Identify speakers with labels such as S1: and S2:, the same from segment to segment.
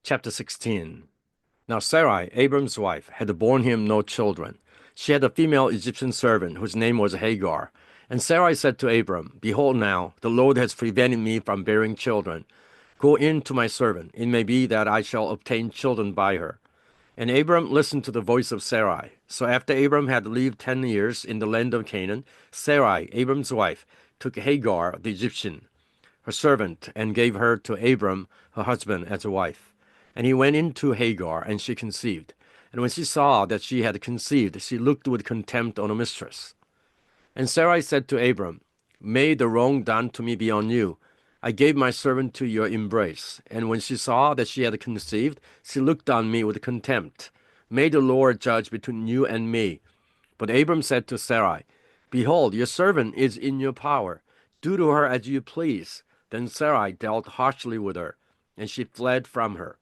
S1: Chapter 16. Now Sarai, Abram's wife, had borne him no children. She had a female Egyptian servant whose name was Hagar. And Sarai said to Abram, Behold now, the Lord has prevented me from bearing children. Go in to my servant. It may be that I shall obtain children by her. And Abram listened to the voice of Sarai. So after Abram had lived 10 years in the land of Canaan, Sarai, Abram's wife, took Hagar the Egyptian, her servant, and gave her to Abram, her husband, as a wife. And he went in to Hagar, and she conceived. And when she saw that she had conceived, she looked with contempt on her mistress. And Sarai said to Abram, May the wrong done to me be on you. I gave my servant to your embrace. And when she saw that she had conceived, she looked on me with contempt. May the Lord judge between you and me. But Abram said to Sarai, Behold, your servant is in your power. Do to her as you please. Then Sarai dealt harshly with her, and she fled from her.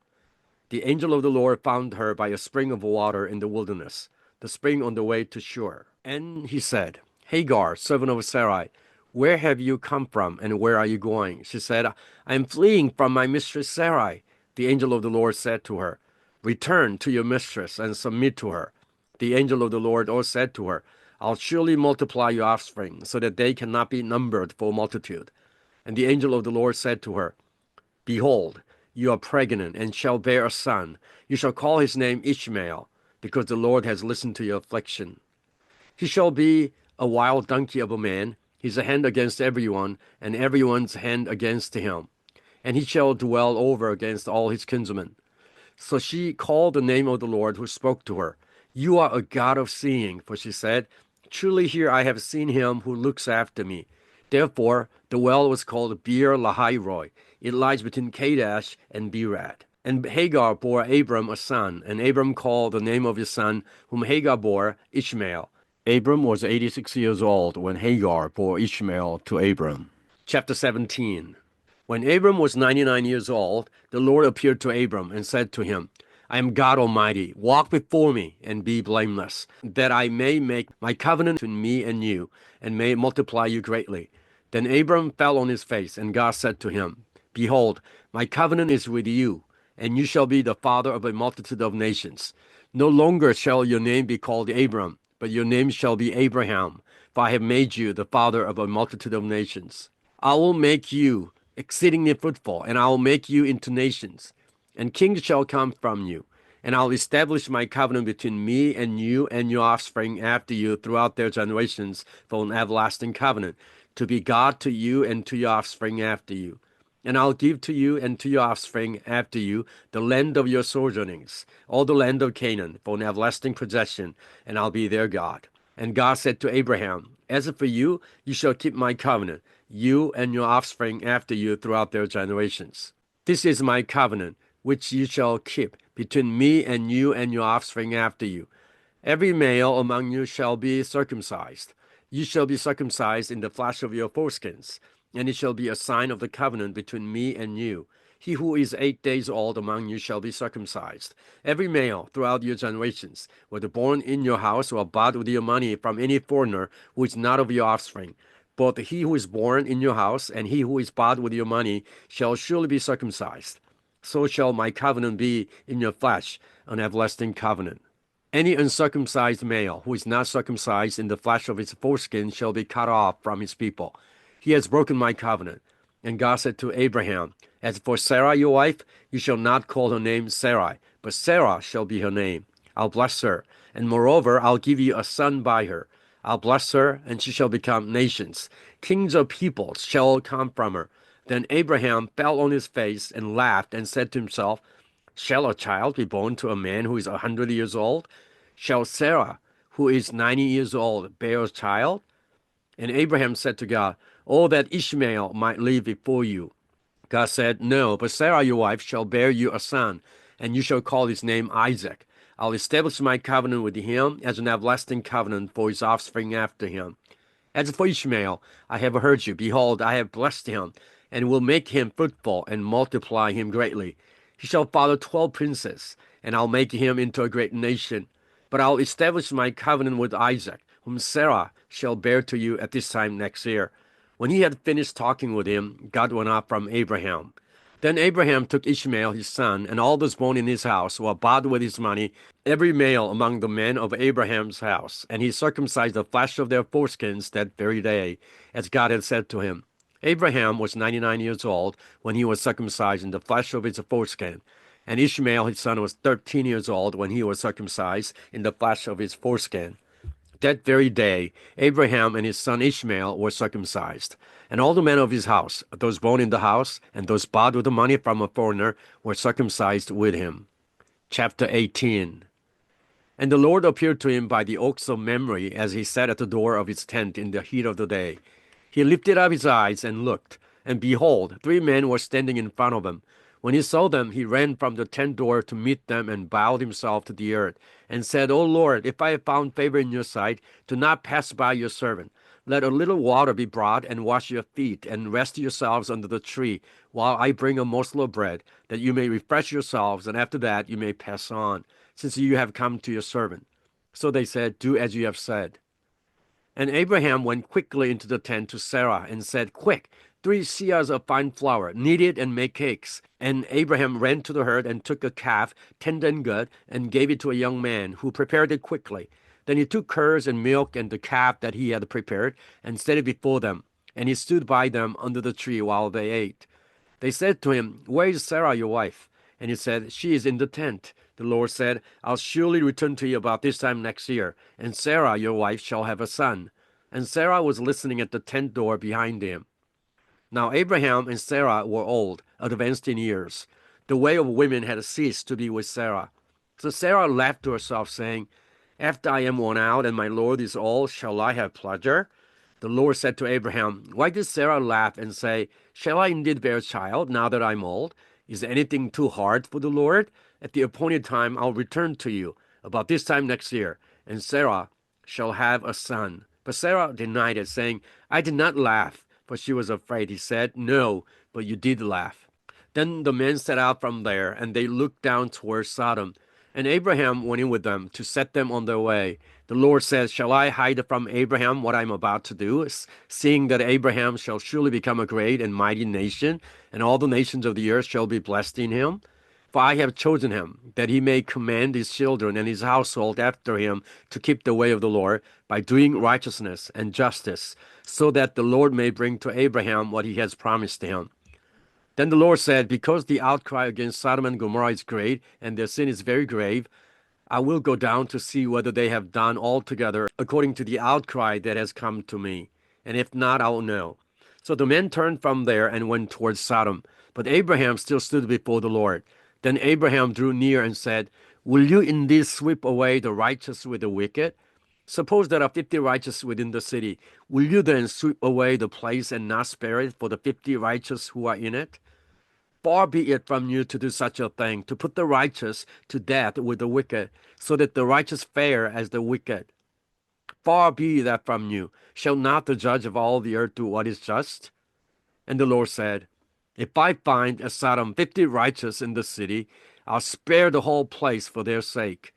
S1: The angel of the Lord found her by a spring of water in the wilderness, the spring on the way to Shur. And he said, Hagar, servant of Sarai, where have you come from, and where are you going? She said, I am fleeing from my mistress Sarai. The angel of the Lord said to her, Return to your mistress and submit to her. The angel of the Lord also said to her, I'll surely multiply your offspring, so that they cannot be numbered for multitude. And the angel of the Lord said to her, Behold, you are pregnant, and shall bear a son. You shall call his name Ishmael, because the Lord has listened to your affliction. He shall be a wild donkey of a man, his hand against everyone, and everyone's hand against him. And he shall dwell over against all his kinsmen. So she called the name of the Lord who spoke to her. You are a God of seeing, for she said, Truly here I have seen him who looks after me. Therefore the well was called Beer Lahairoi. It lies between Kadesh and Berad. And Hagar bore Abram a son, and Abram called the name of his son, whom Hagar bore, Ishmael. Abram was 86 years old when Hagar bore Ishmael to Abram. Chapter 17. When Abram was 99 years old, the Lord appeared to Abram and said to him, I am God Almighty. Walk before me and be blameless, that I may make my covenant between me and you, and may multiply you greatly. Then Abram fell on his face, and God said to him, Behold, my covenant is with you, and you shall be the father of a multitude of nations. No longer shall your name be called Abram, but your name shall be Abraham, for I have made you the father of a multitude of nations. I will make you exceedingly fruitful, and I will make you into nations, and kings shall come from you. And I'll establish my covenant between me and you and your offspring after you throughout their generations for an everlasting covenant, to be God to you and to your offspring after you. And I'll give to you and to your offspring after you the land of your sojournings, all the land of Canaan, for an everlasting possession, and I'll be their God. And God said to Abraham, As for you, you shall keep my covenant, you and your offspring after you throughout their generations. This is my covenant, which you shall keep between me and you and your offspring after you. Every male among you shall be circumcised. You shall be circumcised in the flesh of your foreskins, and it shall be a sign of the covenant between me and you. He who is 8 days old among you shall be circumcised. Every male throughout your generations, whether born in your house or bought with your money from any foreigner who is not of your offspring, both he who is born in your house and he who is bought with your money shall surely be circumcised. So shall my covenant be in your flesh, an everlasting covenant. Any uncircumcised male who is not circumcised in the flesh of his foreskin shall be cut off from his people. He has broken my covenant. And God said to Abraham, As for Sarah your wife, you shall not call her name Sarai, but Sarah shall be her name. I'll bless her, and moreover I'll give you a son by her. I'll bless her, and she shall become nations. Kings of peoples shall come from her. Then Abraham fell on his face and laughed and said to himself, Shall a child be born to a man who is 100 years old? Shall Sarah, who is 90 years old, bear a child? And Abraham said to God, Oh, that Ishmael might live before you. God said, No, but Sarah your wife shall bear you a son, and you shall call his name Isaac. I'll establish my covenant with him as an everlasting covenant for his offspring after him. As for Ishmael, I have heard you. Behold, I have blessed him, and will make him fruitful and multiply him greatly. He shall father 12 princes, and I'll make him into a great nation. But I'll establish my covenant with Isaac, whom Sarah shall bear to you at this time next year. When he had finished talking with him, God went up from Abraham. Then Abraham took Ishmael his son, and all those born in his house were bought with his money, every male among the men of Abraham's house. And he circumcised the flesh of their foreskins that very day, as God had said to him. Abraham was 99 years old when he was circumcised in the flesh of his foreskin. And Ishmael his son was 13 years old when he was circumcised in the flesh of his foreskin. That very day, Abraham and his son Ishmael were circumcised. And all the men of his house, those born in the house, and those bought with the money from a foreigner, were circumcised with him. Chapter 18. And the Lord appeared to him by the oaks of Mamre as he sat at the door of his tent in the heat of the day. He lifted up his eyes and looked, and behold, 3 men were standing in front of him. When he saw them, he ran from the tent door to meet them and bowed himself to the earth, and said, O Lord, if I have found favor in your sight, do not pass by your servant. Let a little water be brought, and wash your feet, and rest yourselves under the tree, while I bring a morsel of bread, that you may refresh yourselves, and after that you may pass on, since you have come to your servant. So they said, Do as you have said. And Abraham went quickly into the tent to Sarah and said, Quick, 3 seahs of fine flour, knead it and make cakes. And Abraham ran to the herd and took a calf, tender and good, and gave it to a young man, who prepared it quickly. Then he took curds and milk and the calf that he had prepared, and set it before them. And he stood by them under the tree while they ate. They said to him, Where is Sarah your wife? And he said, She is in the tent. The Lord said, I'll surely return to you about this time next year, and Sarah your wife shall have a son. And Sarah was listening at the tent door behind him. Now Abraham and Sarah were old, advanced in years. The way of women had ceased to be with Sarah. So Sarah laughed to herself, saying, After I am worn out and my Lord is old, shall I have pleasure? The Lord said to Abraham, Why did Sarah laugh and say, Shall I indeed bear a child now that I'm old? Is anything too hard for the Lord? At the appointed time I'll return to you, about this time next year, and Sarah shall have a son. But Sarah denied it, saying, I did not laugh, for she was afraid. He said, No, but you did laugh. Then the men set out from there, and they looked down toward Sodom. And Abraham went in with them to set them on their way. The Lord said, Shall I hide from Abraham what I am about to do, seeing that Abraham shall surely become a great and mighty nation, and all the nations of the earth shall be blessed in him? For I have chosen him, that he may command his children and his household after him to keep the way of the Lord, by doing righteousness and justice, so that the Lord may bring to Abraham what he has promised to him. Then the Lord said, Because the outcry against Sodom and Gomorrah is great, and their sin is very grave, I will go down to see whether they have done altogether according to the outcry that has come to me. And if not, I will know. So the men turned from there and went towards Sodom. But Abraham still stood before the Lord. Then Abraham drew near and said, Will you indeed sweep away the righteous with the wicked? Suppose there are 50 righteous within the city. Will you then sweep away the place and not spare it for the 50 righteous who are in it? Far be it from you to do such a thing, to put the righteous to death with the wicked, so that the righteous fare as the wicked. Far be that from you. Shall not the judge of all the earth do what is just? And the Lord said, If I find at Sodom 50 righteous in the city, I'll spare the whole place for their sake.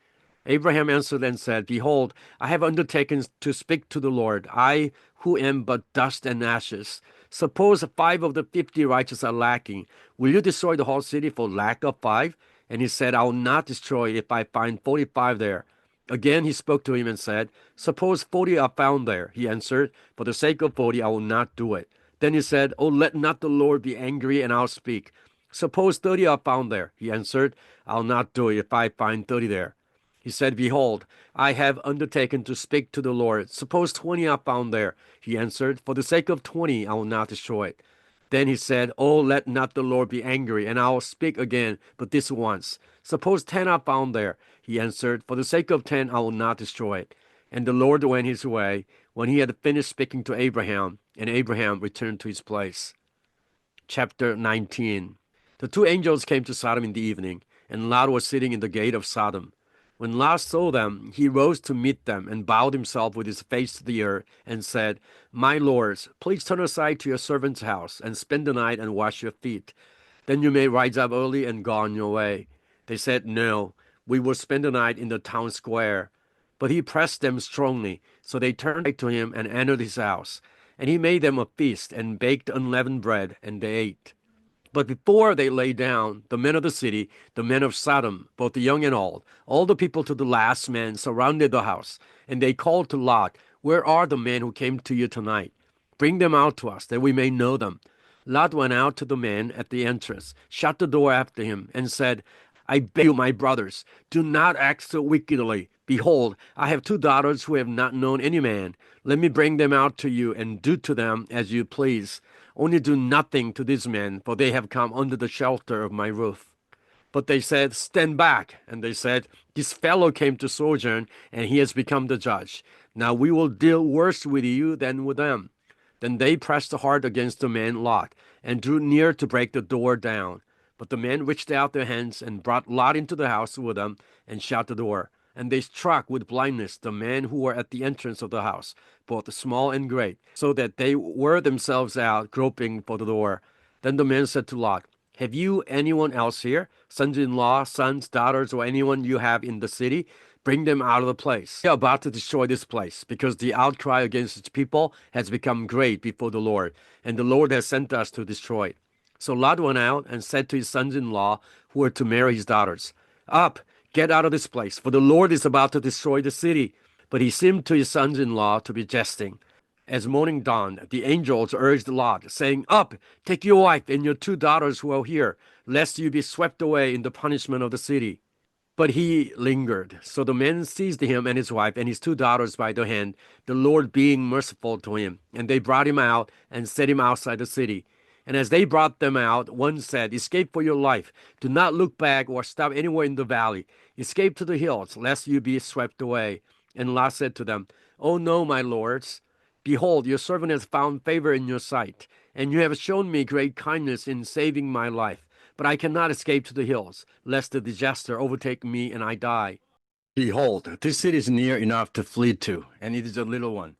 S1: Abraham answered and said, Behold, I have undertaken to speak to the Lord, I who am but dust and ashes. Suppose 5 of the 50 righteous are lacking. Will you destroy the whole city for lack of 5? And he said, I will not destroy it if I find 45 there. Again he spoke to him and said, Suppose 40 are found there. He answered, For the sake of 40 I will not do it. Then he said, Oh, let not the Lord be angry, and I'll speak. Suppose 30 are found there. He answered, I'll not do it if I find 30 there. He said, Behold, I have undertaken to speak to the Lord. Suppose 20 are found there. He answered, For the sake of 20 I will not destroy it. Then he said, Oh, let not the Lord be angry, and I will speak again, but this once. Suppose 10 are found there. He answered, For the sake of 10 I will not destroy it. And the Lord went his way when he had finished speaking to Abraham, and Abraham returned to his place. Chapter 19. The 2 angels came to Sodom in the evening, and Lot was sitting in the gate of Sodom. When Lot saw them, he rose to meet them and bowed himself with his face to the earth and said, My lords, please turn aside to your servant's house and spend the night and wash your feet. Then you may rise up early and go on your way. They said, No, we will spend the night in the town square. But he pressed them strongly, so they turned to him and entered his house. And he made them a feast and baked unleavened bread, and they ate. But before they lay down, the men of the city, the men of Sodom, both the young and old, all the people to the last man surrounded the house, and they called to Lot, "Where are the men who came to you tonight? Bring them out to us, that we may know them." Lot went out to the men at the entrance, shut the door after him, and said, "I beg you, my brothers, do not act so wickedly. Behold, I have two daughters who have not known any man. Let me bring them out to you, and do to them as you please. Only do nothing to these men, for they have come under the shelter of my roof." But they said, "Stand back." And they said, "This fellow came to sojourn, and he has become the judge. Now we will deal worse with you than with them." Then they pressed hard against the man Lot, and drew near to break the door down. But the men reached out their hands and brought Lot into the house with them, and shut the door. And they struck with blindness the men who were at the entrance of the house, both small and great, so that they wore themselves out, groping for the door. Then the men said to Lot, "Have you anyone else here, sons-in-law, sons, daughters, or anyone you have in the city? Bring them out of the place. We are about to destroy this place, because the outcry against its people has become great before the Lord, and the Lord has sent us to destroy it." So Lot went out and said to his sons-in-law who were to marry his daughters, "Up, get out of this place, for the Lord is about to destroy the city." But he seemed to his sons-in-law to be jesting. As morning dawned, the angels urged Lot, saying, "Up, take your wife and your two daughters who are here, lest you be swept away in the punishment of the city." But he lingered. So the men seized him and his wife and his two daughters by the hand, the Lord being merciful to him. And they brought him out and set him outside the city. And as they brought them out, one said, "Escape for your life. Do not look back or stop anywhere in the valley. Escape to the hills, lest you be swept away." And Lot said to them, "Oh no, my lords. Behold, your servant has found favor in your sight, and you have shown me great kindness in saving my life. But I cannot escape to the hills, lest the disaster overtake me and I die. Behold, this city is near enough to flee to, and it is a little one.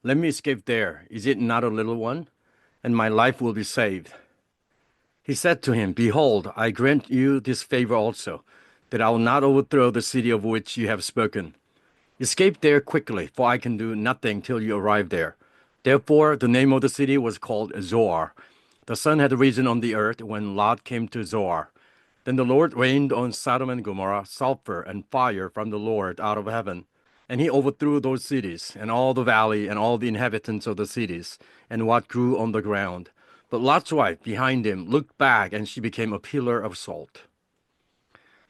S1: Let me escape there. Is it not a little one? And my life will be saved." He said to him, "Behold, I grant you this favor also, that I will not overthrow the city of which you have spoken. Escape there quickly, for I can do nothing till you arrive there." Therefore, the name of the city was called Zoar. The sun had risen on the earth when Lot came to Zoar. Then the Lord rained on Sodom and Gomorrah sulfur and fire from the Lord out of heaven. And he overthrew those cities, and all the valley, and all the inhabitants of the cities, and what grew on the ground. But Lot's wife behind him looked back, and she became a pillar of salt.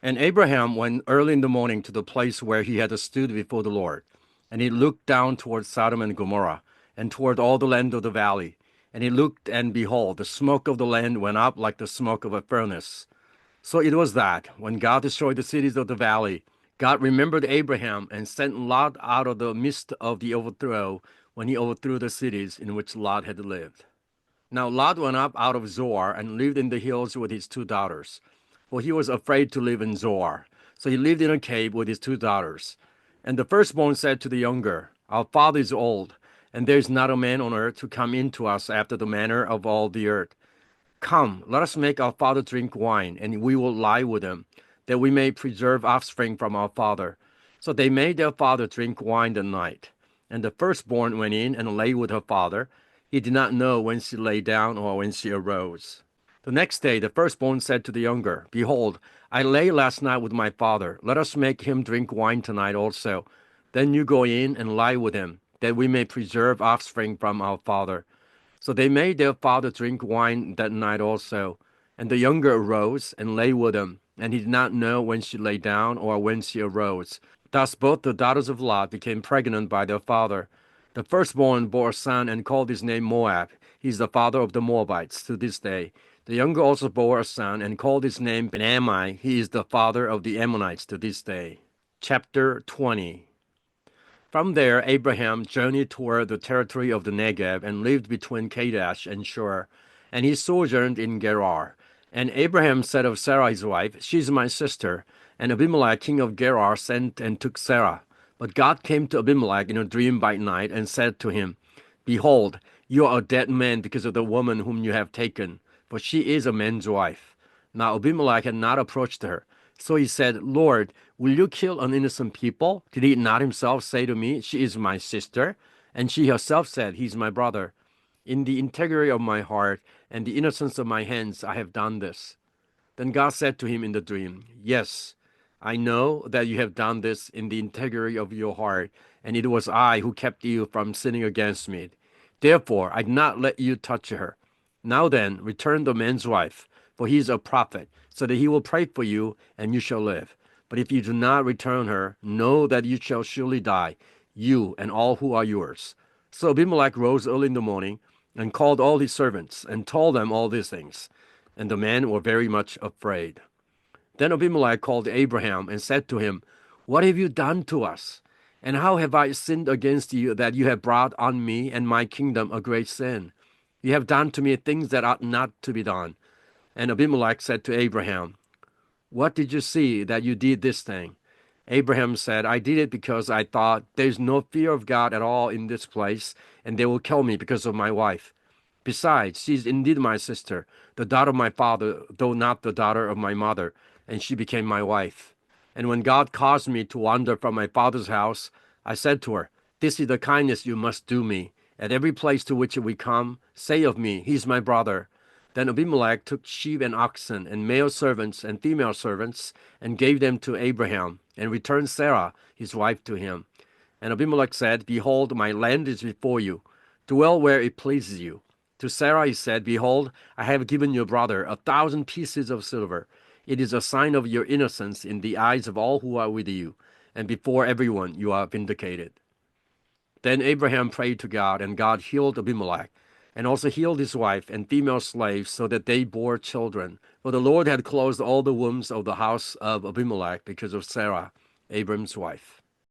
S1: And Abraham went early in the morning to the place where he had stood before the Lord. And he looked down toward Sodom and Gomorrah, and toward all the land of the valley. And he looked, and behold, the smoke of the land went up like the smoke of a furnace. So it was that, when God destroyed the cities of the valley, God remembered Abraham and sent Lot out of the midst of the overthrow, when he overthrew the cities in which Lot had lived. Now Lot went up out of Zoar and lived in the hills with his two daughters, for he was afraid to live in Zoar. So he lived in a cave with his two daughters. And the firstborn said to the younger, "Our father is old, and there is not a man on earth to come in to us after the manner of all the earth. Come, let us make our father drink wine, and we will lie with him, that we may preserve offspring from our father." So they made their father drink wine that night. And the firstborn went in and lay with her father. He did not know when she lay down or when she arose. The next day the firstborn said to the younger, "Behold, I lay last night with my father. Let us make him drink wine tonight also. Then you go in and lie with him, that we may preserve offspring from our father." So they made their father drink wine that night also. And the younger arose and lay with him, and he did not know when she lay down or when she arose. Thus both the daughters of Lot became pregnant by their father. The firstborn bore a son and called his name Moab. He is the father of the Moabites to this day. The younger also bore a son and called his name Ben-Ammi. He is the father of the Ammonites to this day. Chapter 20. From there, Abraham journeyed toward the territory of the Negev and lived between Kadesh and Shur, and he sojourned in Gerar. And Abraham said of Sarah his wife, "She is my sister." And Abimelech king of Gerar sent and took Sarah. But God came to Abimelech in a dream by night and said to him, "Behold, you are a dead man because of the woman whom you have taken, for she is a man's wife." Now Abimelech had not approached her. So he said, "Lord, will you kill an innocent people? Did he not himself say to me, 'She is my sister'?" And she herself said, "He is my brother." In the integrity of my heart and the innocence of my hands I have done this. Then God said to him in the dream, Yes, I know that you have done this in the integrity of your heart, and it was I who kept you from sinning against me. Therefore, I did not let you touch her. Now then, return the man's wife, for he is a prophet, so that he will pray for you, and you shall live. But if you do not return her, know that you shall surely die, you and all who are yours. So Abimelech rose early in the morning, and called all his servants, and told them all these things. And the men were very much afraid. Then Abimelech called Abraham and said to him, What have you done to us? And how have I sinned against you that you have brought on me and my kingdom a great sin? You have done to me things that ought not to be done. And Abimelech said to Abraham, What did you see that you did this thing? Abraham said, I did it because I thought, There's no fear of God at all in this place, and they will kill me because of my wife. Besides, she is indeed my sister, the daughter of my father, though not the daughter of my mother, and she became my wife. And when God caused me to wander from my father's house, I said to her, This is the kindness you must do me. At every place to which we come, say of me, He is my brother. Then Abimelech took sheep and oxen, and male servants and female servants, and gave them to Abraham, and returned Sarah, his wife, to him. And Abimelech said, Behold, my land is before you. Dwell where it pleases you. To Sarah he said, Behold, I have given your brother 1,000 pieces of silver. It is a sign of your innocence in the eyes of all who are with you, and before everyone you are vindicated. Then Abraham prayed to God, and God healed Abimelech, and also healed his wife and female slaves, so that they bore children. For the Lord had closed all the wombs of the house of Abimelech because of Sarah, Abram's wife.